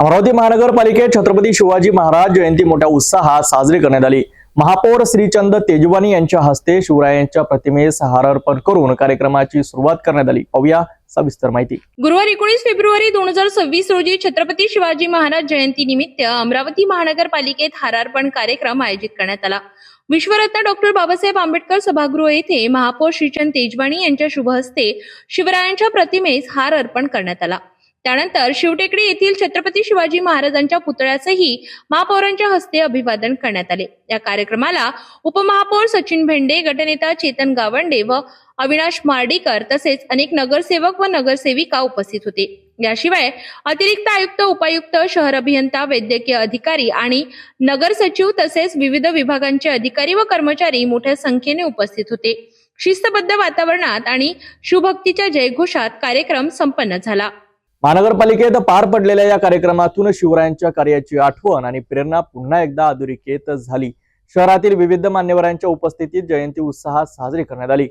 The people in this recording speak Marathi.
अमरावती महानगरपालिकेत छत्रपती शिवाजी महाराज जयंती मोठ्या उत्साहात साजरी करण्यात आली। महापौर श्रीचंद तेजवानी यांच्या हस्ते शिवरायांच्या प्रतिमेस हार अर्पण करून कार्यक्रमाची सुरुवात करण्यात आली। पाहूया सविस्तर माहिती। गुरुवार 19 फेब्रुवारी 2026 रोजी छत्रपती शिवाजी महाराज जयंती निमित्त अमरावती महानगरपालिकेत हारार्पण कार्यक्रम आयोजित करण्यात आला। विश्वरत्न डॉक्टर बाबासाहेब आंबेडकर सभागृह येथे महापौर श्रीचंद तेजवानी यांच्या शुभ हस्ते शिवरायांच्या प्रतिमेस हार अर्पण करण्यात आला। त्यानंतर शिवटेकडी येथील छत्रपती शिवाजी महाराजांच्या पुतळ्यासही महापौरांच्या हस्ते अभिवादन करण्यात आले। या कार्यक्रमाला उपमहापौर सचिन भेंडे, गटनेता चेतन गावंडे व अविनाश मार्डीकर तसेच अनेक नगरसेवक व नगरसेविका उपस्थित होते। याशिवाय अतिरिक्त आयुक्त, उपायुक्त, शहर अभियंता, वैद्यकीय अधिकारी आणि नगर सचिव तसेच विविध विभागांचे अधिकारी व कर्मचारी मोठ्या संख्येने उपस्थित होते। शिस्तबद्ध वातावरणात आणि शिवभक्तीच्या जयघोषात कार्यक्रम संपन्न झाला। महानगरपालिकेत पार पडलेल्या या कार्यक्रमातून शिवरायांच्या कार्याची आठवण आणि प्रेरणा पुन्हा एकदा अधोरेखित झाली। शहरातील विविध मान्यवरांच्या उपस्थितीत जयंती उत्साहात साजरी करण्यात आली।